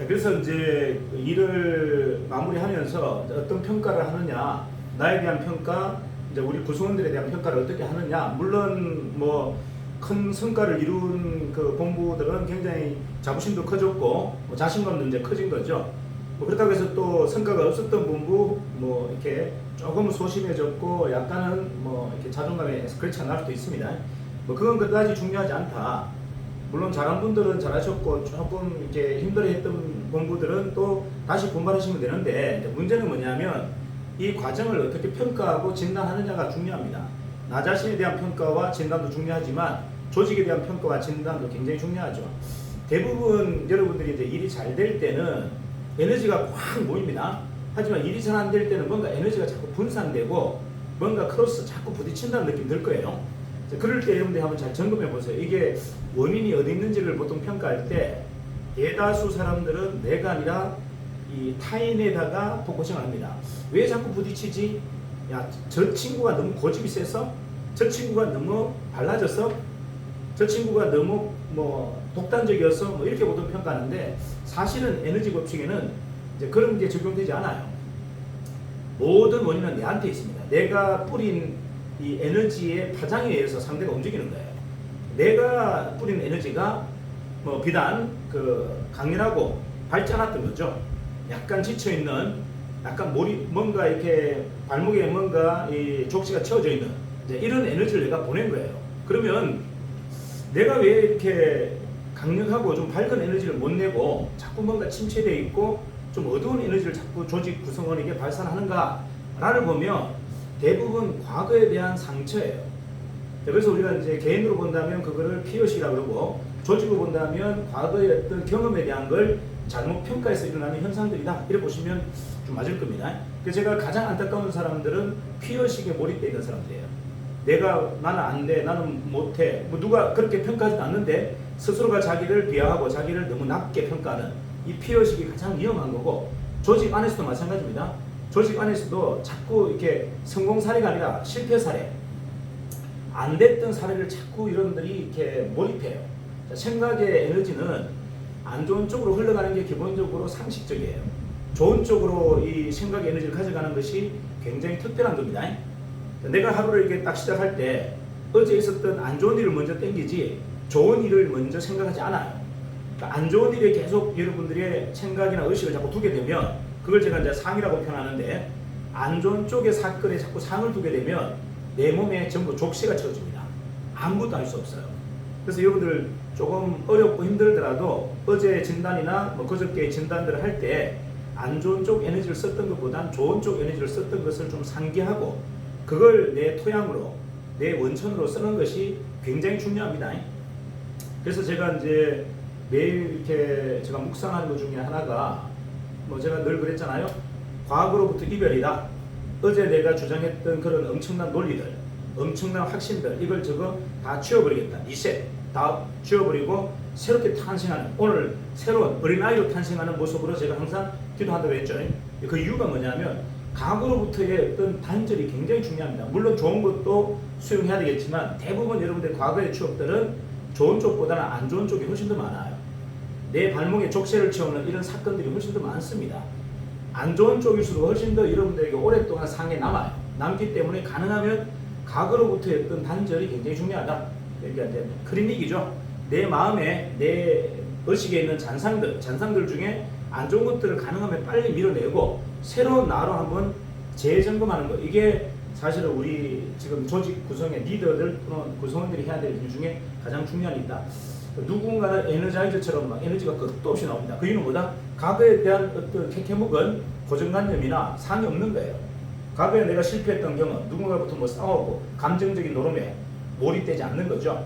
그래서 이제 일을 마무리하면서 어떤 평가를 하느냐, 나에 대한 평가, 이제 우리 구성원들에 대한 평가를 어떻게 하느냐. 물론 뭐 큰 성과를 이룬 그 본부들은 굉장히 자부심도 커졌고 뭐 자신감도 이제 커진 거죠. 뭐 그렇다고 해서 또 성과가 없었던 본부 뭐 이렇게 조금 소심해졌고 약간은 뭐 이렇게 자존감에 스크래치가 날 수도 있습니다. 뭐 그건 그다지 중요하지 않다. 물론 잘한 분들은 잘하셨고 조금 이렇게 힘들어했던 본부들은 또 다시 분발하시면 되는데, 문제는 뭐냐면 이 과정을 어떻게 평가하고 진단하느냐가 중요합니다. 나 자신에 대한 평가와 진단도 중요하지만 조직에 대한 평가와 진단도 굉장히 중요하죠. 대부분 여러분들이 이제 일이 잘 될 때는 에너지가 확 모입니다. 하지만 일이 잘 안 될 때는 뭔가 에너지가 자꾸 분산되고 뭔가 크로스 자꾸 부딪힌다는 느낌이 들 거예요. 그럴 때 여러분들이 한번 잘 점검해 보세요. 이게 원인이 어디 있는지를 보통 평가할 때 대다수 사람들은 내가 아니라 이 타인에다가 포커싱을 합니다. 왜 자꾸 부딪히지? 야, 저 친구가 너무 고집이 세서? 저 친구가 너무 발라져서? 저 친구가 너무 뭐 독단적이어서? 뭐 이렇게 보통 평가하는데, 사실은 에너지 법칙에는 이제 그런 게 적용되지 않아요. 모든 원인은 내한테 있습니다. 내가 뿌린 이 에너지의 파장에 의해서 상대가 움직이는 거예요. 내가 뿌린 에너지가 뭐 비단 강렬하고 밝지 않았던 거죠. 약간 지쳐있는, 약간 뭔가 이렇게 발목에 뭔가 이 족시가 채워져 있는 이런 에너지를 내가 보낸 거예요. 그러면 내가 왜 이렇게 강력하고 좀 밝은 에너지를 못 내고 자꾸 뭔가 침체되어 있고 좀 어두운 에너지를 자꾸 조직 구성원에게 발산하는가를 보면 대부분 과거에 대한 상처예요. 그래서 우리가 이제 개인으로 본다면 그거를 피어시라고 그러고, 조직으로 본다면 과거의 어떤 경험에 대한 걸 잘못 평가해서 일어나는 현상들이다, 이렇게 보시면 좀 맞을 겁니다. 그래서 제가 가장 안타까운 사람들은 피어식에 몰입되어 있는 사람들이에요. 나는 안 돼, 나는 못해, 뭐 누가 그렇게 평가하지도 않는데 스스로가 자기를 비하하고 자기를 너무 낮게 평가하는 이 피어식이 가장 위험한 거고, 조직 안에서도 마찬가지입니다. 조직 안에서도 자꾸 이렇게 성공 사례가 아니라 실패 사례, 안 됐던 사례를 자꾸 여러분들이 이렇게 몰입해요. 생각의 에너지는 안 좋은 쪽으로 흘러가는 게 기본적으로 상식적이에요. 좋은 쪽으로 이 생각의 에너지를 가져가는 것이 굉장히 특별한 겁니다. 내가 하루를 이렇게 딱 시작할 때 어제 있었던 안 좋은 일을 먼저 땡기지 좋은 일을 먼저 생각하지 않아요. 그러니까 안 좋은 일에 계속 여러분들의 생각이나 의식을 자꾸 두게 되면 그걸 제가 이제 상이라고 표현하는데, 안 좋은 쪽의 사건에 자꾸 상을 두게 되면 내 몸에 전부 족쇄가 채워집니다. 아무것도 할 수 없어요. 그래서 여러분들 조금 어렵고 힘들더라도 어제 진단이나 뭐 그저께 진단들을 할 때 안 좋은 쪽 에너지를 썼던 것보단 좋은 쪽 에너지를 썼던 것을 좀 상기하고 그걸 내 토양으로, 내 원천으로 쓰는 것이 굉장히 중요합니다. 그래서 제가 이제 매일 이렇게 제가 묵상하는 것 중에 하나가 뭐 제가 늘 그랬잖아요. 과거로부터 이별이다. 어제 내가 주장했던 그런 엄청난 논리들, 엄청난 확신들, 이걸 저거 다 치워버리겠다. 리셋 다 치워버리고 새롭게 탄생하는, 오늘 새로운 어린아이로 탄생하는 모습으로 제가 항상 기도한다고 했죠. 그 이유가 뭐냐면 과거로부터의 어떤 단절이 굉장히 중요합니다. 물론 좋은 것도 수용해야 되겠지만 대부분 여러분들 과거의 추억들은 좋은 쪽보다는 안 좋은 쪽이 훨씬 더 많아요. 내 발목에 족쇄를 채우는 이런 사건들이 훨씬 더 많습니다. 안 좋은 쪽일수록 훨씬 더 여러분들에게 오랫동안 상에 남아요. 남기 때문에 가능하면 과거로부터의 어떤 단절이 굉장히 중요하다. 그러니까 이제 클리닉이죠. 내 마음에, 내 의식에 있는 잔상들 중에 안 좋은 것들을 가능하면 빨리 밀어내고 새로운 나로 한번 재점검하는 것. 이게 사실은 우리 지금 조직 구성의 리더들 또는 구성원들이 해야 될 일 중에 가장 중요한 일이다. 누군가는 에너자이저처럼 막 에너지가 끝도 없이 나옵니다. 그 이유는 뭐다? 과거에 대한 어떤 캐캐묵은 고정관념이나 상이 없는 거예요. 과거에 내가 실패했던 경험, 누군가부터 뭐 싸우고 감정적인 노름에 몰입되지 않는 거죠.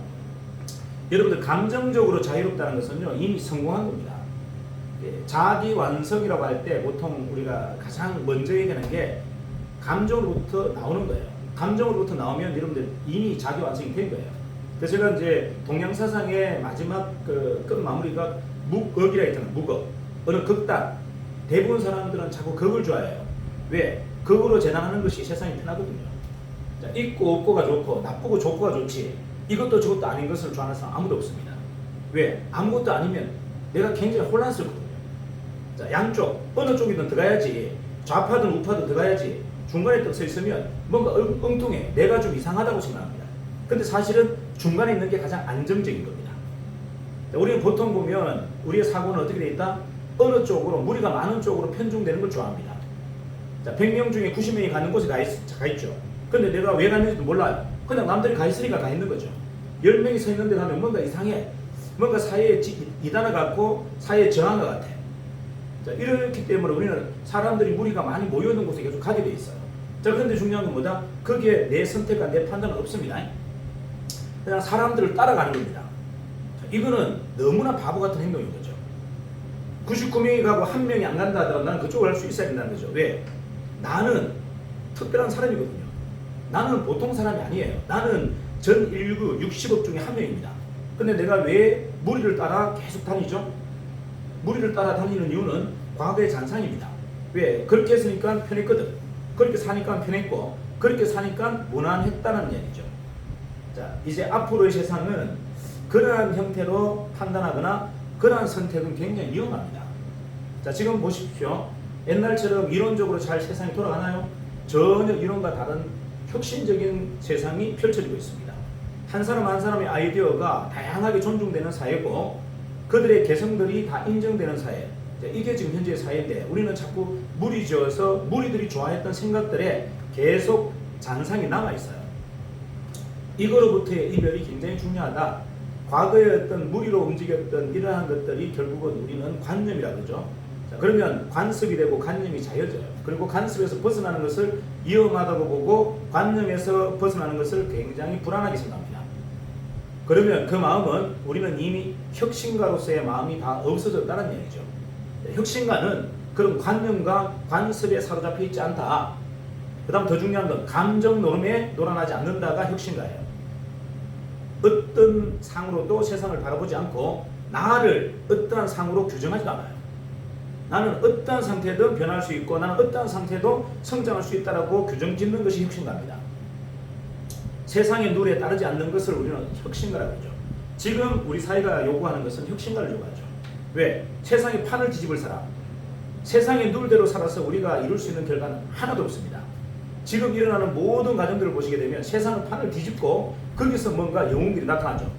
여러분들 감정적으로 자유롭다는 것은요, 이미 성공한 겁니다. 자기 완성이라고 할 때 보통 우리가 가장 먼저 얘기하는 게 감정으로부터 나오는 거예요. 감정으로부터 나오면 여러분들 이미 자기 완성이 된 거예요. 그래서 제가 이제 동양사상의 마지막 끝 마무리가 묵억이라 했잖아요. 묵억. 어느 극단. 대부분 사람들은 자꾸 극을 좋아해요. 왜? 극으로 재단하는 것이 세상이 편하거든요. 자, 있고 없고가 좋고 나쁘고 좋고가 좋지 이것도 저것도 아닌 것을 좋아하는 사람 아무도 없습니다. 왜? 아무것도 아니면 내가 굉장히 혼란스럽거든요. 자, 양쪽 어느 쪽이든 들어가야지. 좌파든 우파든 들어가야지. 중간에 딱 서 있으면 뭔가 엉뚱해. 내가 좀 이상하다고 생각합니다. 근데 사실은 중간에 있는 게 가장 안정적인 겁니다. 자, 우리는 보통 보면 우리의 사고는 어떻게 돼 있다? 어느 쪽으로 무리가 많은 쪽으로 편중되는 걸 좋아합니다. 자, 100명 중에 90명이 가는 곳에 가 있죠. 근데 내가 왜 갔는지도 몰라요. 그냥 남들이 가 있으니까 가 있는 거죠. 10명이 서 있는데 가면 뭔가 이상해. 뭔가 사회에 이단을 갖고 사회에 정한 것 같아. 자, 이렇기 때문에 우리는 사람들이 무리가 많이 모여있는 곳에 계속 가게 돼 있어요. 자, 그런데 중요한 건 뭐다? 거기에 내 선택과 내 판단은 없습니다. 그냥 사람들을 따라가는 겁니다. 자, 이거는 너무나 바보 같은 행동인 거죠. 99명이 가고 1명이 안 간다 하더라도 나는 그쪽을 할 수 있어야 된다는 거죠. 왜? 나는 특별한 사람이거든요. 나는 보통 사람이 아니에요. 나는 전 인류 60억 중에 1명입니다. 근데 내가 왜 무리를 따라 계속 다니죠? 무리를 따라 다니는 이유는 과거의 잔상입니다. 왜? 그렇게 했으니까 편했거든. 그렇게 사니까 편했고, 그렇게 사니까 무난했다는 얘기죠. 자, 이제 앞으로의 세상은 그러한 형태로 판단하거나 그러한 선택은 굉장히 위험합니다. 자, 지금 보십시오. 옛날처럼 이론적으로 잘 세상이 돌아가나요? 전혀 이론과 다른 혁신적인 세상이 펼쳐지고 있습니다. 한 사람 한 사람의 아이디어가 다양하게 존중되는 사회고 그들의 개성들이 다 인정되는 사회. 이게 지금 현재의 사회인데 우리는 자꾸 무리 지어서 무리들이 좋아했던 생각들에 계속 잔상이 남아있어요. 이거로부터의 이별이 굉장히 중요하다. 과거의 어떤 무리로 움직였던 이러한 것들이 결국은 우리는 관념이라고 그러죠. 자, 그러면 관습이 되고 관념이 자여져요. 그리고 관습에서 벗어나는 것을 위험하다고 보고 관념에서 벗어나는 것을 굉장히 불안하게 생각합니다. 그러면 그 마음은 우리는 이미 혁신가로서의 마음이 다 없어졌다는 얘기죠. 혁신가는 그런 관념과 관습에 사로잡혀 있지 않다. 그 다음 더 중요한 건 감정 노름에 놀아나지 않는다가 혁신가예요. 어떤 상으로도 세상을 바라보지 않고 나를 어떠한 상으로 규정하지도 않아요. 나는 어떠한 상태든 변할 수 있고 나는 어떠한 상태도 성장할 수 있다라고 규정 짓는 것이 혁신가입니다. 세상의 룰에 따르지 않는 것을 우리는 혁신가라고 하죠. 지금 우리 사회가 요구하는 것은 혁신가를 요구하죠. 왜? 세상의 판을 뒤집을 사람. 세상의 룰대로 살아서 우리가 이룰 수 있는 결과는 하나도 없습니다. 지금 일어나는 모든 가정들을 보시게 되면 세상의 판을 뒤집고 거기서 뭔가 영웅들이 나타나죠.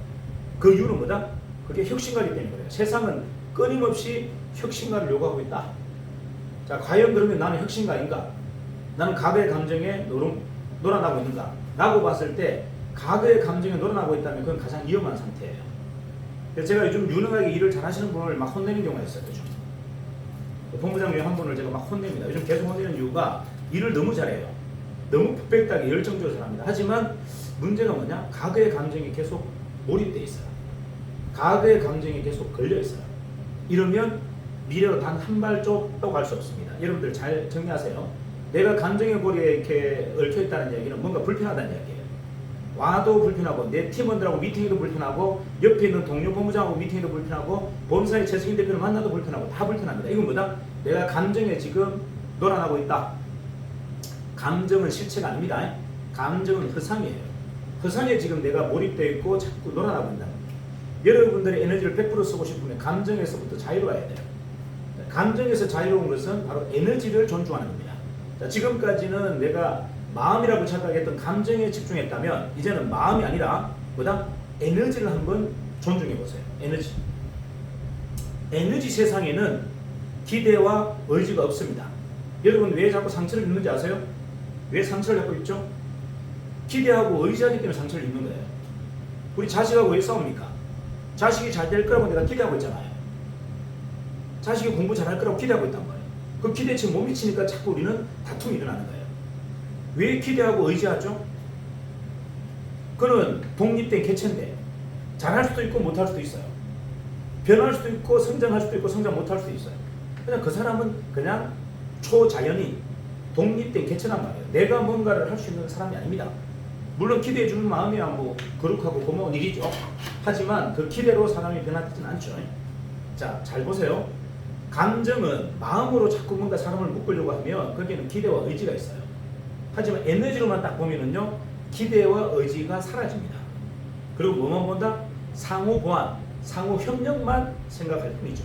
그 이유는 뭐다? 그게 혁신가이기 때문에 그래요. 세상은 끊임없이 혁신가를 요구하고 있다. 자, 과연 그러면 나는 혁신가인가? 나는 과거의 감정에 놀아나고 있는가? 라고 봤을 때 과거의 감정에 놀아나고 있다면 그건 가장 위험한 상태예요. 그래서 제가 요즘 유능하게 일을 잘하시는 분을 막 혼내는 경우가 있어요. 그죠? 본부장 한 분을 제가 막 혼냅니다. 요즘 계속 혼내는 이유가 일을 너무 잘해요. 너무 풋백하게 열정적으로 잘합니다. 하지만 문제가 뭐냐? 과거의 감정이 계속 몰입돼 있어요. 과거의 감정에 계속 걸려 있어요. 이러면 미래로 단 한 발짝도 갈 수 없습니다. 여러분들 잘 정리하세요. 내가 감정의 고리에 이렇게 얽혀 있다는 얘기는 뭔가 불편하다는 얘기예요. 와도 불편하고 내 팀원들하고 미팅해도 불편하고 옆에 있는 동료 본부장하고 미팅해도 불편하고 본사의 최승인 대표를 만나도 불편하고 다 불편합니다. 이건 뭐다? 내가 감정에 지금 놀아나고 있다. 감정은 실체가 아닙니다. 감정은 허상이에요. 허상에 지금 내가 몰입되어 있고 자꾸 놀아나고 있다. 여러분들의 에너지를 100% 쓰고 싶으면 감정에서부터 자유로워야 돼요. 감정에서 자유로운 것은 바로 에너지를 존중하는 겁니다. 자, 지금까지는 내가 마음이라고 착각했던 감정에 집중했다면 이제는 마음이 아니라 뭐다? 에너지를 한번 존중해 보세요. 에너지. 에너지 세상에는 기대와 의지가 없습니다. 여러분 왜 자꾸 상처를 입는지 아세요? 왜 상처를 갖고 있죠? 기대하고 의지하기 때문에 상처를 입는 거예요. 우리 자식하고 왜 싸웁니까? 자식이 잘 될 거라고 내가 기대하고 있잖아요. 자식이 공부 잘할 거라고 기대하고 있단 말이에요. 그 기대치에 못 미치니까 자꾸 우리는 다툼이 일어나는 거예요. 왜 기대하고 의지하죠? 그는 독립된 개체인데 잘할 수도 있고 못할 수도 있어요. 변할 수도 있고 성장할 수도 있고 성장 못할 수도 있어요. 그냥 그 사람은 그냥 초자연이 독립된 개체란 말이에요. 내가 뭔가를 할 수 있는 사람이 아닙니다. 물론 기대해 주는 마음이야 뭐 거룩하고 고마운 일이죠. 하지만 그 기대로 사람이 변화되지는 않죠. 자, 잘 보세요. 감정은 마음으로 자꾸 뭔가 사람을 묶으려고 하면 거기에는 기대와 의지가 있어요. 하지만 에너지로만 딱 보면은요, 기대와 의지가 사라집니다. 그리고 뭐만 본다? 상호 보완, 상호 협력만 생각할 뿐이죠.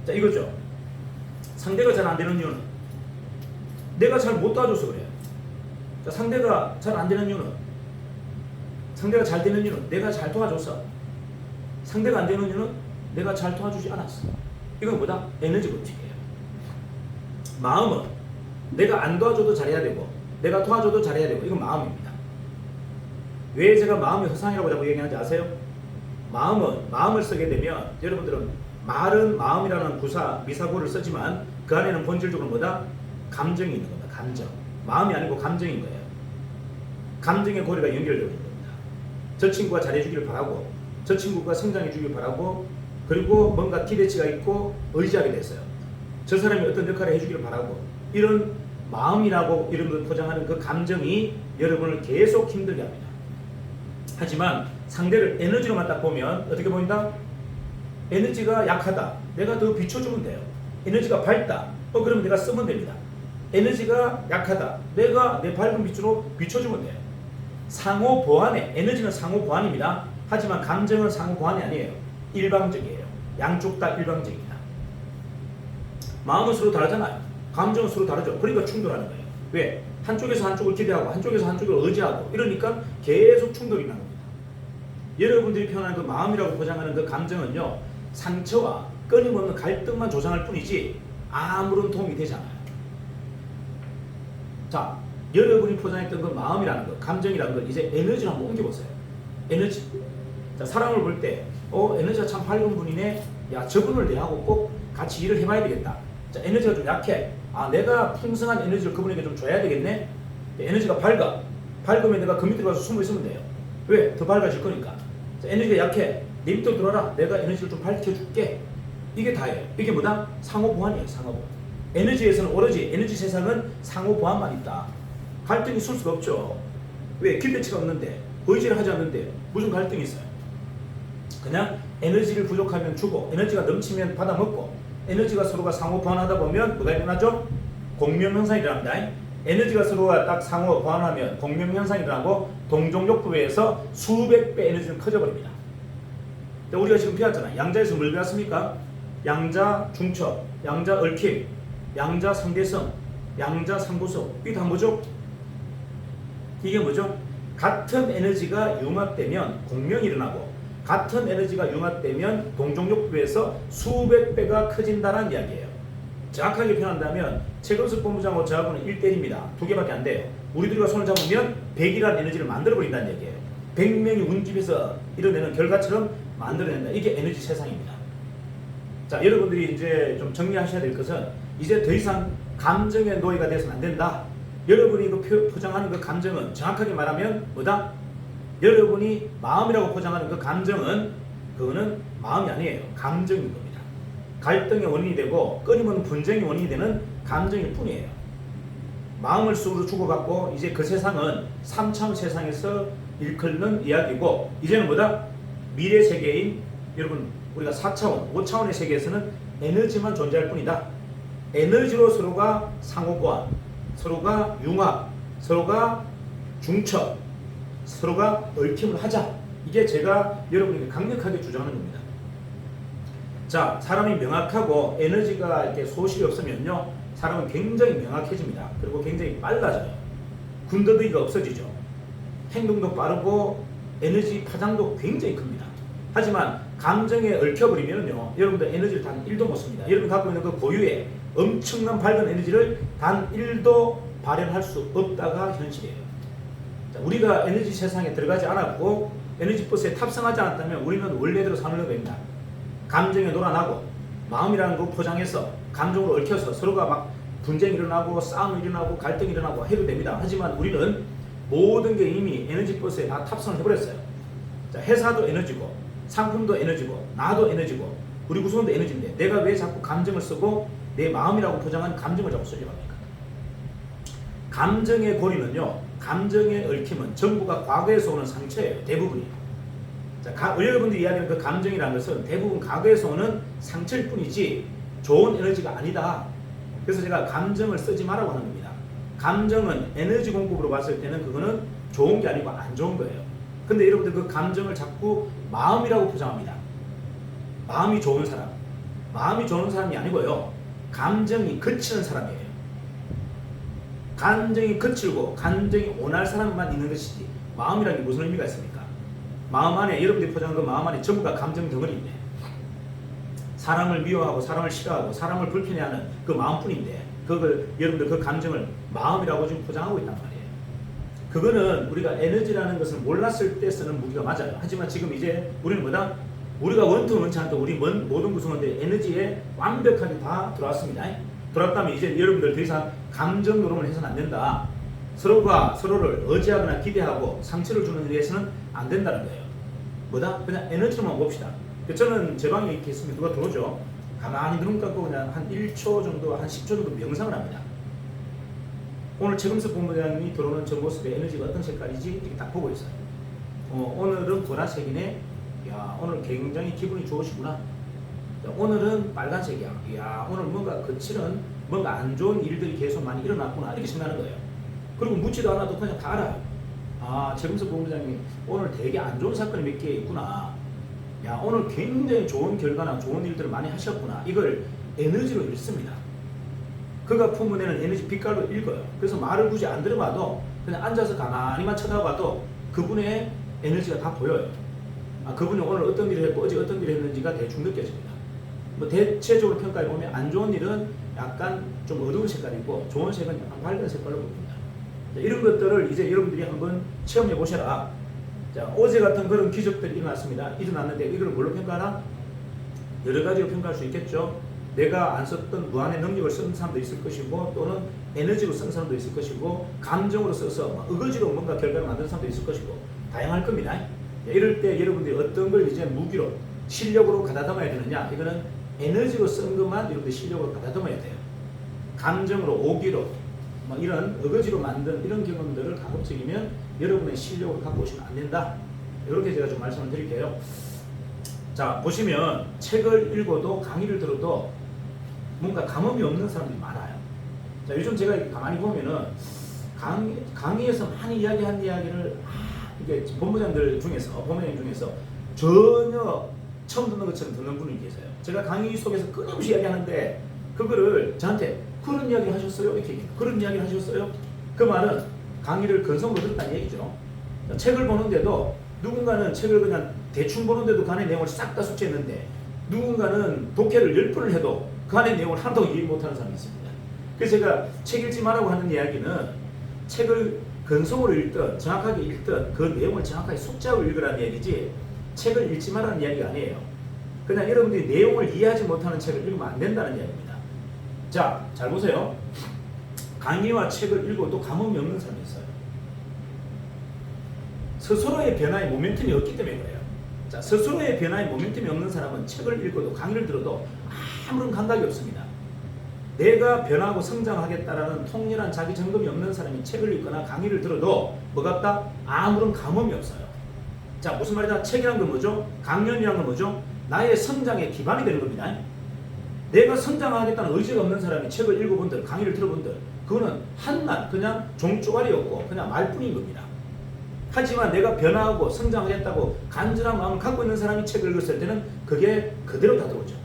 자, 이거죠. 상대가 잘 안 되는 이유는 내가 잘 못 도와줘서 그래요. 자, 상대가 잘 안 되는 이유는 상대가 잘 되는 이유는 내가 잘 도와줘서. 상대가 안 되는 이유는 내가 잘 도와주지 않았어. 이건 뭐다? 에너지 법칙이에요. 마음은 내가 안 도와줘도 잘해야 되고 내가 도와줘도 잘해야 되고 이건 마음입니다. 왜 제가 마음이 허상이라고 자꾸 얘기하는지 아세요? 마음을 쓰게 되면 여러분들은 말은 마음이라는 구사 미사고를 쓰지만 그 안에는 본질적으로 뭐다? 감정이 있는 겁니다. 감정. 마음이 아니고 감정인 거예요. 감정의 고리가 연결되어 있는 겁니다. 저 친구가 잘해주기를 바라고 저 친구가 성장해 주길 바라고 그리고 뭔가 기대치가 있고 의지하게 됐어요. 저 사람이 어떤 역할을 해주기를 바라고 이런 마음이라고 이름을 포장하는 그 감정이 여러분을 계속 힘들게 합니다. 하지만 상대를 에너지로만 딱 보면 어떻게 보인다? 에너지가 약하다. 내가 더 비춰주면 돼요. 에너지가 밝다. 그러면 내가 쓰면 됩니다. 에너지가 약하다. 내가 내 밝은 빛으로 비춰주면 돼요. 상호 보완에 에너지는 상호 보완입니다. 하지만 감정은 상호 보완이 아니에요. 일방적이에요. 양쪽 다 일방적입니다. 마음은 서로 다르잖아요. 감정은 서로 다르죠. 그러니까 충돌하는 거예요. 왜? 한쪽에서 한쪽을 기대하고 한쪽에서 한쪽을 의지하고 이러니까 계속 충돌이 나는 겁니다. 여러분들이 표현하는 그 마음이라고 포장하는 그 감정은요, 상처와 끊임없는 갈등만 조장할 뿐이지 아무런 도움이 되지 않아요. 자, 여러분이 포장했던 그 마음이라는 거, 감정이라는 걸 이제 에너지로 한번 옮겨보세요. 에너지. 자, 사람을 볼 때 에너지가 참 밝은 분이네. 야, 저분을 내하고 꼭 같이 일을 해봐야 되겠다. 자, 에너지가 좀 약해. 내가 풍성한 에너지를 그분에게 좀 줘야 되겠네. 에너지가 밝으면 내가 그 밑에 가서 숨어 있으면 돼요. 왜? 더 밝아질 거니까. 자, 에너지가 약해. 내 밑으로 들어와라. 내가 에너지를 좀 밝혀줄게. 이게 다예요. 이게 뭐다? 상호보완이에요. 상호보완. 에너지에서는 오로지 에너지 세상은 상호보완만 있다. 갈등이 있을 수가 없죠. 왜? 기대치가 없는데, 의지를 하지 않는데 무슨 갈등이 있어요? 그냥 에너지를 부족하면 주고 에너지가 넘치면 받아먹고 에너지가 서로가 상호 보완하다 보면 뭐가 일어나죠? 공명현상이 일어납니다. 에너지가 서로가 딱 상호 보완하면 공명현상이 일어나고 동종욕부에서 수백 배 에너지는 커져버립니다. 우리가 지금 배웠잖아요. 양자에서 뭘 배웠습니까? 양자 중첩, 양자 얽힘, 양자 상대성, 양자 상부성. 이게 다 뭐죠? 이게 뭐죠? 같은 에너지가 융합되면 공명이 일어나고 같은 에너지가 융합되면 동종욕부에서 수백 배가 커진다는 이야기예요. 정확하게 표현한다면 최근석 본부장하고 저하고는 1대1입니다. 2개밖에 안 돼요. 우리들과 손을 잡으면 100이라는 에너지를 만들어버린다는 얘기예요. 100명이 운집해서 이뤄내는 결과처럼 만들어낸다. 이게 에너지 세상입니다. 자, 여러분들이 이제 좀 정리하셔야 될 것은 이제 더 이상 감정의 노예가 돼서는 안 된다. 여러분이 그 포장하는 그 감정은 정확하게 말하면 뭐다? 여러분이 마음이라고 포장하는 그 감정은 그거는 마음이 아니에요. 감정인 겁니다. 갈등의 원인이 되고 끊임없는 분쟁의 원인이 되는 감정일 뿐이에요. 마음을 속으로 주고받고 이제 그 세상은 3차원 세상에서 일컫는 이야기고 이제는 뭐다? 미래 세계인 여러분 우리가 4차원, 5차원의 세계에서는 에너지만 존재할 뿐이다. 에너지로 서로가 상호보완, 서로가 융합, 서로가 중첩, 서로가 얽힘을 하자. 이게 제가 여러분에게 강력하게 주장하는 겁니다. 자, 사람이 명확하고 에너지가 이렇게 소실이 없으면요, 사람은 굉장히 명확해집니다. 그리고 굉장히 빨라져요. 군더더기가 없어지죠. 행동도 빠르고 에너지 파장도 굉장히 큽니다. 하지만 감정에 얽혀버리면요, 여러분들 에너지를 단 1도 못 씁니다. 여러분이 갖고 있는 그 고유의 엄청난 밝은 에너지를 단 1도 발현할 수 없다가 현실이에요. 자, 우리가 에너지 세상에 들어가지 않았고 에너지 버스에 탑승하지 않았다면 우리는 원래대로 사는 겁니다. 감정에 놀아나고 마음이라는 거 포장해서 감정으로 얽혀서 서로가 막 분쟁이 일어나고 싸움이 일어나고 갈등이 일어나고 해도 됩니다. 하지만 우리는 모든 게 이미 에너지 버스에 다 탑승을 해버렸어요. 자, 회사도 에너지고 상품도 에너지고 나도 에너지고 우리 구성원도 에너지인데 내가 왜 자꾸 감정을 쓰고 내 마음이라고 포장한 감정을 자꾸 쓰려고 합니까? 감정의 고리는요, 감정의 얽힘은 전부가 과거에서 오는 상처예요. 대부분이. 자, 여러분들이 이야기하는 그 감정이라는 것은 대부분 과거에서 오는 상처일 뿐이지 좋은 에너지가 아니다. 그래서 제가 감정을 쓰지 말라고 하는 겁니다. 감정은 에너지 공급으로 봤을 때는 그거는 좋은 게 아니고 안 좋은 거예요. 근데 여러분들 그 감정을 자꾸 마음이라고 포장합니다. 마음이 좋은 사람. 마음이 좋은 사람이 아니고요. 감정이 거치는 사람이에요. 감정이 거칠고 감정이 온할 사람만 있는 것이지 마음이라는 게 무슨 의미가 있습니까? 마음 안에 여러분들이 포장한 그 마음 안에 전부가 감정 덩어리인데 사람을 미워하고 사람을 싫어하고 사람을 불편해하는 그 마음뿐인데 그걸 여러분들 그 감정을 마음이라고 지금 포장하고 있단 말이에요. 그거는 우리가 에너지라는 것을 몰랐을 때 쓰는 무기가 맞아요. 하지만 지금 이제 우리는 뭐다? 우리가 원통 원치 않도 우리 모든 구성원들이 에너지에 완벽하게 다 들어왔습니다. 들어왔다면 이제 여러분들 더 이상 감정 노름을 해서는 안 된다. 서로가 서로를 의지하거나 기대하고 상처를 주는 일에서는 안 된다는 거예요. 뭐다? 그냥 에너지로만 봅시다. 저는 제 방에 이렇게 있으면 누가 들어오죠. 가만히 눈 감고 그냥 한 1초 정도, 한 10초 정도 명상을 합니다. 오늘 최금석 본부장님이 들어오는 저 모습의 에너지가 어떤 색깔이지 이렇게 딱 보고 있어요. 오늘은 보라색이네. 야, 오늘 굉장히 기분이 좋으시구나. 야, 오늘은 빨간색이야. 야, 오늘 뭔가 거칠은 뭔가 안 좋은 일들이 계속 많이 일어났구나 이렇게 생각하는 거예요. 그리고 묻지도 않아도 그냥 다 알아요. 아, 최금석 본부장님이 오늘 되게 안 좋은 사건이 몇 개 있구나. 야, 오늘 굉장히 좋은 결과나 좋은 일들을 많이 하셨구나. 이걸 에너지로 읽습니다. 그가 품어내는 에너지 빛깔로 읽어요. 그래서 말을 굳이 안 들어봐도 그냥 앉아서 가만히만 쳐다봐도 그분의 에너지가 다 보여요. 아, 그분이 오늘 어떤 일을 했고 어제 어떤 일을 했는지가 대충 느껴집니다. 뭐 대체적으로 평가해 보면 안 좋은 일은 약간 좀 어두운 색깔이고 좋은 색은 약간 밝은 색깔로 보입니다. 자, 이런 것들을 이제 여러분들이 한번 체험해 보셔라. 자, 어제 같은 그런 기적들이 일어났는데 이걸 뭘로 평가하나? 여러 가지로 평가할 수 있겠죠. 내가 안 썼던 무한의 능력을 쓴 사람도 있을 것이고 또는 에너지로 쓴 사람도 있을 것이고 감정으로 써서 의거지로 뭔가 결과를 만든 사람도 있을 것이고 다양할 겁니다. 자, 이럴 때 여러분들이 어떤 걸 이제 무기로 실력으로 가다듬어야 되느냐? 이거는 에너지로 쓴 것만 여러분들 실력으로 가다듬어야 돼요. 감정으로 오기로 뭐 이런 어거지로 만든 이런 경험들을 가급적이면 여러분의 실력을 갖고 오시면 안 된다. 이렇게 제가 좀 말씀을 드릴게요. 자, 보시면 책을 읽어도 강의를 들어도 뭔가 감흥이 없는 사람들이 많아요. 자, 요즘 제가 가만히 보면은 강의에서 많이 이야기한 이야기를 이게 본부장님 중에서 전혀 처음 듣는 것처럼 듣는 분이 계세요. 제가 강의 속에서 끊임없이 이야기하는데 그거를 저한테 그런 이야기 하셨어요? 이렇게 얘기해요. 그런 이야기 하셨어요? 그 말은 강의를 근성으로 들었다는 얘기죠. 자, 책을 보는데도 누군가는 책을 그냥 대충 보는데도 그 안에 내용을 싹 다 숙지했는데 누군가는 독해를 10번을 해도 그 안에 내용을 하나도 이해 못하는 사람이 있습니다. 그래서 제가 책 읽지 말라고 하는 이야기는 책을 근성으로 읽든 정확하게 읽든 그 내용을 정확하게 숙지하고 읽으라는 얘기지 책을 읽지 말라는 이야기가 아니에요. 그냥 여러분들이 내용을 이해하지 못하는 책을 읽으면 안 된다는 이야기입니다. 자, 잘 보세요. 강의와 책을 읽어도 감흥이 없는 사람이 있어요. 스스로의 변화의 모멘텀이 없기 때문에 그래요. 자, 스스로의 변화의 모멘텀이 없는 사람은 책을 읽어도 강의를 들어도 아무런 감각이 없습니다. 내가 변하고 성장하겠다라는 통렬한 자기 점검이 없는 사람이 책을 읽거나 강의를 들어도 뭐 같다? 아무런 감흥이 없어요. 자, 무슨 말이다? 책이란 건 뭐죠? 강연이란 건 뭐죠? 나의 성장의 기반이 되는 겁니다. 내가 성장하겠다는 의지가 없는 사람이 책을 읽어본들, 강의를 들어본들, 그거는 한낱 그냥 종쪼가리였고 그냥 말뿐인 겁니다. 하지만 내가 변화하고 성장하겠다고 간절한 마음을 갖고 있는 사람이 책을 읽었을 때는 그게 그대로 다 들어오죠.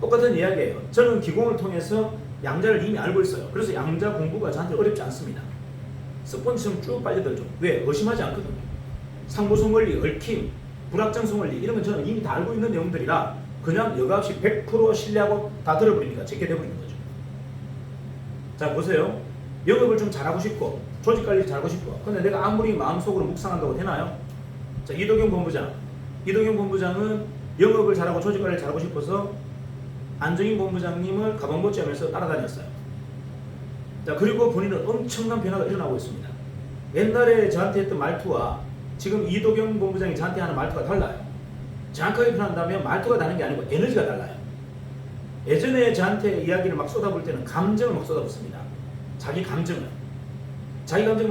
똑같은 이야기예요. 저는 기공을 통해서 양자를 이미 알고 있어요. 그래서 양자 공부가 저한테 어렵지 않습니다. 스펀지처럼 쭉 빨려들죠. 왜? 의심하지 않거든요. 상보성 원리, 얽힘, 불확정성 원리 이런 건 저는 이미 다 알고 있는 내용들이라 그냥 여과없이 100% 신뢰하고 다 들어버리니까 제게 돼버리는 거죠. 자, 보세요. 영업을 좀 잘하고 싶고 조직관리 잘하고 싶고 근데 내가 아무리 마음속으로 묵상한다고 되나요? 자, 이도경 본부장은 영업을 잘하고 조직관리를 잘하고 싶어서 안정인 본부장님을 가방보찌 하면서 따라다녔어요. 자, 그리고 본인은 엄청난 변화가 일어나고 있습니다. 옛날에 저한테 했던 말투와 지금 이도경 본부장이 저한테 하는 말투가 달라요. 정확하게 표현한다면 말투가 다른 게 아니고 에너지가 달라요. 예전에 저한테 이야기를 막 쏟아볼 때는 감정을 막 쏟아붓습니다. 자기 감정을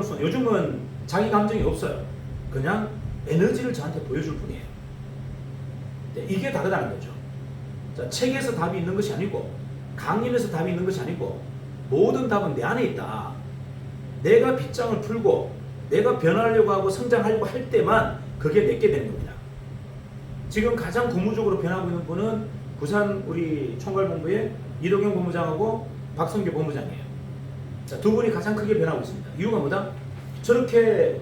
쏟아. 요즘은 자기 감정이 없어요. 그냥 에너지를 저한테 보여줄 뿐이에요. 이게 다르다는 거죠. 자, 책에서 답이 있는 것이 아니고 강연에서 답이 있는 것이 아니고 모든 답은 내 안에 있다. 내가 빗장을 풀고 내가 변하려고 하고 성장하려고 할 때만 그게 내게 되는 겁니다. 지금 가장 고무적으로 변하고 있는 분은 부산 우리 총괄본부의 이도경 본부장하고 박성규 본부장이에요. 자, 두 분이 가장 크게 변하고 있습니다. 이유가 뭐다? 저렇게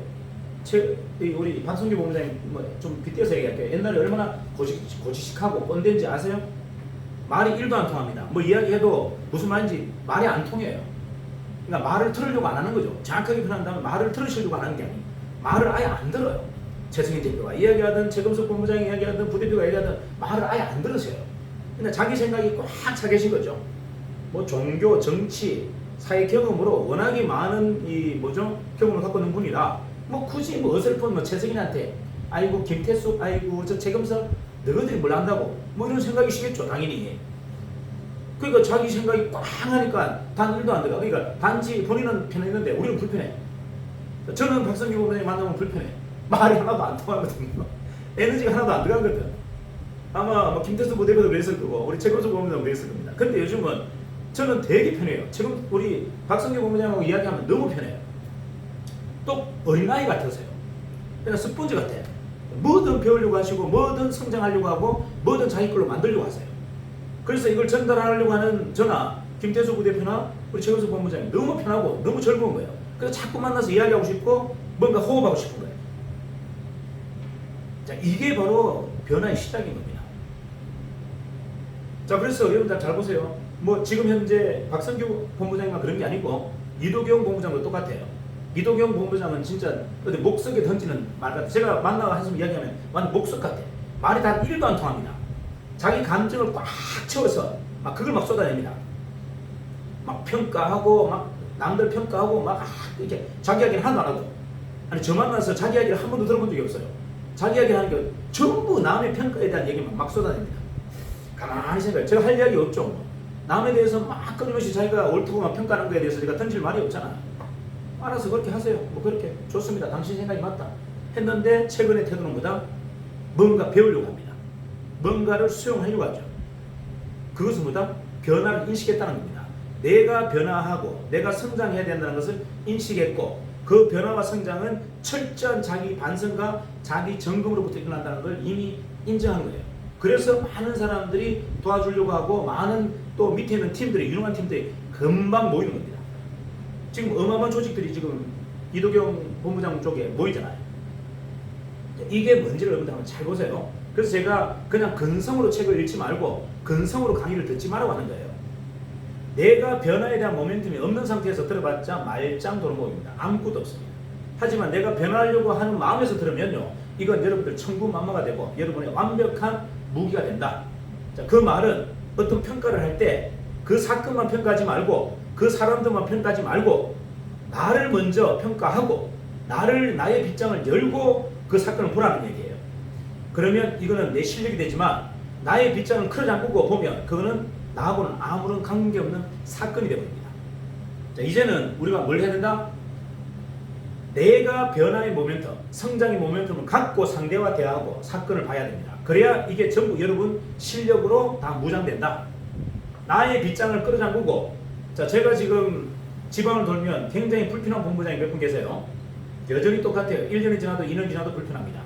우리 박성규 본부장이 좀 빗대서 얘기할게요. 옛날에 얼마나 고지식하고 꼰대인지 아세요? 말이 1도 안 통합니다. 뭐 이야기해도 무슨 말인지 말이 안 통해요. 그러니까 말을 들으려고 안 하는 거죠. 정확하게 표현한다면 말을 들으시려고 안 하는 게 아니에요. 말을 아예 안 들어요. 최승희 대표가 이야기하든 최금석 본부장이 이야기하든 부대표가 얘기하든 말을 아예 안 들으세요. 그냥 자기 생각이 꽉 차 계신 거죠. 뭐 종교, 정치, 사회 경험으로 워낙에 많은 경험을 갖고 있는 분이라 뭐 굳이 어설픈 최승희한테 아이고 김태숙 아이고 저 최금석 너희들이 뭘 안다고 뭐 이런 생각이시겠죠 당연히. 그러니까 자기 생각이 꽉 하니까 단 1도 안 들어가. 그러니까 단지 본인은 편했는데 우리는 불편해. 저는 박성규 본부장님 만나면 불편해. 말이 하나도 안 통하거든요. 에너지가 하나도 안 들어가거든. 아마 김태수 부대표도 그랬을 거고 우리 최금석 본부장도 그랬을 겁니다. 근데 요즘은 저는 되게 편해요. 지금 우리 박성규 본부장하고 이야기하면 너무 편해요. 또 어린아이 같으세요. 그냥 스펀지 같아요. 뭐든 배우려고 하시고 뭐든 성장하려고 하고 뭐든 자기 걸로 만들려고 하세요. 그래서 이걸 전달하려고 하는 저나 김태수 부대표나 우리 최금석 본부장이 너무 편하고 너무 즐거운 거예요. 그래서 자꾸 만나서 이야기하고 싶고 뭔가 호흡하고 싶은 거예요. 자, 이게 바로 변화의 시작인 겁니다. 자, 그래서 여러분들 잘 보세요. 뭐 지금 현재 박성규 본부장님만 그런 게 아니고 이도경 본부장도 똑같아요. 이도경 본부장은 진짜 어디 목석에 던지는 말 같아. 제가 만나고 한숨 이야기하면 완전 목석 같아. 말이 단 1도 안 통합니다. 자기 감정을 꽉 채워서 막 그걸 막 쏟아냅니다. 막 평가하고 막 남들 평가하고 막 이렇게 자기 이야기를 하나도 안 하고. 아니 저 만나서 자기 이야기를 한 번도 들어본 적이 없어요. 자기 이야기 하는 게 전부 남의 평가에 대한 얘기만 막 쏟아냅니다. 가만히 생각해요. 제가 할 이야기 없죠. 남에 대해서 막 끊임없이 자기가 옳다고 막 평가하는 거에 대해서 제가 던질 말이 없잖아요. 알아서 그렇게 하세요. 뭐 그렇게 좋습니다. 당신 생각이 맞다. 했는데 최근의 태도는 뭐다? 뭔가 배우려고 합니다. 뭔가를 수용하려고 하죠. 그것은 뭐다? 변화를 인식했다는 겁니다. 내가 변화하고 내가 성장해야 된다는 것을 인식했고 그 변화와 성장은 철저한 자기 반성과 자기 점검으로부터 일어난다는 걸 이미 인정한 거예요. 그래서 많은 사람들이 도와주려고 하고 많은 또 밑에 있는 팀들이 유능한 팀들이 금방 모이는 겁니다. 지금 어마어마한 조직들이 지금 이도경 본부장 쪽에 모이잖아요. 이게 뭔지를 여러분들 한번 잘 보세요. 그래서 제가 그냥 근성으로 책을 읽지 말고 근성으로 강의를 듣지 말라고 하는 거예요. 내가 변화에 대한 모멘텀이 없는 상태에서 들어봤자 말짱 도는 법입니다. 아무것도 없습니다. 하지만 내가 변화하려고 하는 마음에서 들으면요, 이건 여러분들 천군만마가 되고 여러분의 완벽한 무기가 된다. 자, 그 말은 어떤 평가를 할 때 그 사건만 평가하지 말고 그 사람들만 평가하지 말고 나를 먼저 평가하고 나의 빗장을 열고 그 사건을 보라는 얘기예요. 그러면 이거는 내 실력이 되지만 나의 빗장을 끌어잠그고 보면 그거는 나하고는 아무런 관계없는 사건이 되어버립니다. 자, 이제는 우리가 뭘 해야 된다? 내가 변화의 모멘텀, 성장의 모멘텀을 갖고 상대와 대화하고 사건을 봐야 됩니다. 그래야 이게 전부 여러분 실력으로 다 무장된다. 나의 빗장을 끌어잠그고, 자, 제가 지금 지방을 돌면 굉장히 불편한 본부장이 몇 분 계세요. 여전히 똑같아요. 1년이 지나도 2년 지나도 불편합니다.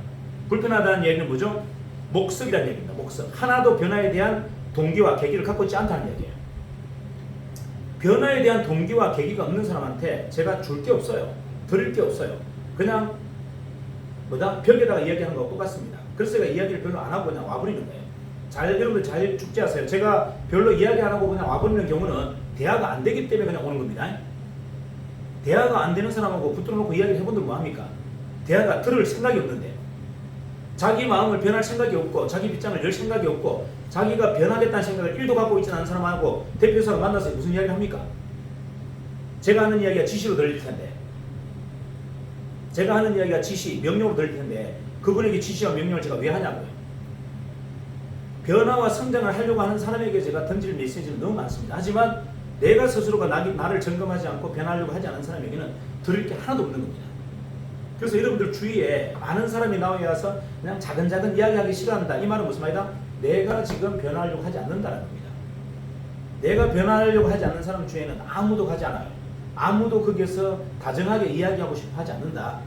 불편하다는 얘기는 뭐죠? 목석이라는 얘기입니다. 목석. 하나도 변화에 대한 동기와 계기를 갖고 있지 않다는 얘기예요. 변화에 대한 동기와 계기가 없는 사람한테 제가 줄 게 없어요. 드릴 게 없어요. 그냥 벽에다가 이야기하는 거와 똑같습니다. 그래서 제가 이야기를 별로 안 하고 그냥 와버리는 거예요. 여러분들 잘 축제하세요. 제가 별로 이야기 안 하고 그냥 와버리는 경우는 대화가 안 되기 때문에 그냥 오는 겁니다. 대화가 안 되는 사람하고 붙들어 놓고 이야기를 해본들 뭐합니까? 대화가 들을 생각이 없는데, 자기 마음을 변할 생각이 없고 자기 빗장을 열 생각이 없고 자기가 변하겠다는 생각을 1도 갖고 있지 않은 사람하고 대표이사가 만나서 무슨 이야기를 합니까? 제가 하는 이야기가 지시로 들릴 텐데, 제가 하는 이야기가 지시, 명령으로 들릴 텐데 그분에게 지시와 명령을 제가 왜 하냐고요. 변화와 성장을 하려고 하는 사람에게 제가 던질 메시지는 너무 많습니다. 하지만 내가 스스로가 나를 점검하지 않고 변하려고 하지 않은 사람에게는 들을 게 하나도 없는 겁니다. 그래서 여러분들 주위에 많은 사람이 나와서 그냥 작은 이야기하기 싫어한다. 이 말은 무슨 말이다? 내가 지금 변하려고 하지 않는다는 겁니다. 내가 변하려고 하지 않는 사람 주위에는 아무도 가지 않아요. 아무도 거기에서 다정하게 이야기하고 싶어 하지 않는다.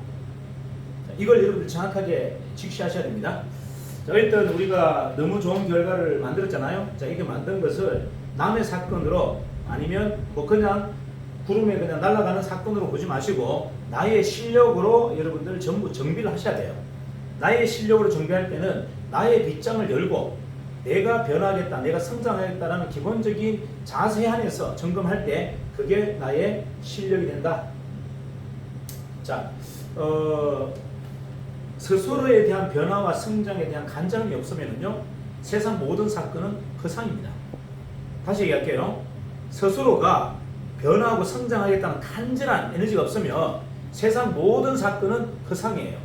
이걸 여러분들 정확하게 직시하셔야 됩니다. 자, 일단 우리가 너무 좋은 결과를 만들었잖아요. 자, 이게 만든 것을 남의 사건으로 아니면 뭐 그냥 구름에 그냥 날아가는 사건으로 보지 마시고 나의 실력으로 여러분들 전부 정비를 하셔야 돼요. 나의 실력으로 정비할 때는 나의 빗장을 열고 내가 변하겠다, 내가 성장하겠다라는 기본적인 자세 안에서 점검할 때 그게 나의 실력이 된다. 자, 스스로에 대한 변화와 성장에 대한 간절함이 없으면요 세상 모든 사건은 허상입니다. 다시 얘기할게요. 스스로가 변화하고 성장하겠다는 간절한 에너지가 없으면 세상 모든 사건은 허상이에요.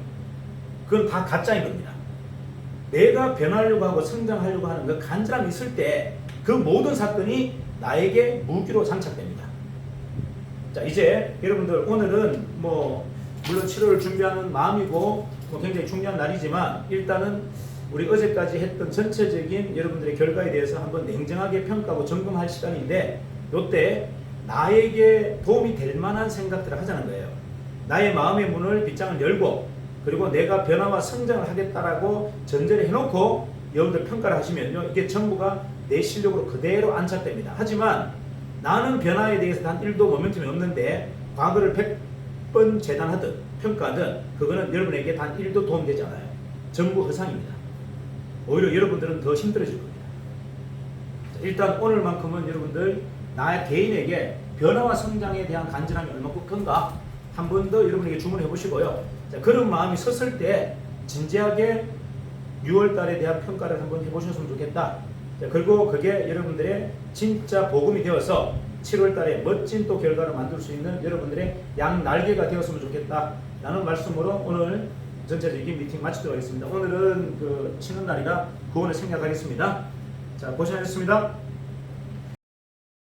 그건 다 가짜인 겁니다. 내가 변하려고 하고 성장하려고 하는 그 간절함이 있을 때 그 모든 사건이 나에게 무기로 장착됩니다. 자, 이제 여러분들 오늘은 뭐 물론 7월을 준비하는 마음이고 뭐 굉장히 중요한 날이지만 일단은 우리 어제까지 했던 전체적인 여러분들의 결과에 대해서 한번 냉정하게 평가하고 점검할 시간인데 이때 나에게 도움이 될 만한 생각들을 하자는 거예요. 나의 마음의 문을 빗장을 열고 그리고 내가 변화와 성장을 하겠다라고 전제를 해놓고 여러분들 평가를 하시면요 이게 전부가 내 실력으로 그대로 안착됩니다. 하지만 나는 변화에 대해서 단 1도 모멘텀이 없는데 과거를 100번 재단하든 평가하든 그거는 여러분에게 단 1도 도움되지 않아요. 전부 허상입니다. 오히려 여러분들은 더 힘들어질 겁니다. 자, 일단 오늘만큼은 여러분들 나 개인에게 변화와 성장에 대한 간절함이 얼마큼 큰가 한 번 더 여러분에게 주문해 보시고요. 자, 그런 마음이 섰을 때 진지하게 6월달에 대한 평가를 한번 해보셨으면 좋겠다. 자, 그리고 그게 여러분들의 진짜 복음이 되어서 7월달에 멋진 또 결과를 만들 수 있는 여러분들의 양날개가 되었으면 좋겠다 라는 말씀으로 오늘 전체적인 미팅 마치도록 하겠습니다. 오늘은 그 쉬는 날이라 구원을 생략하겠습니다. 자, 고생하셨습니다.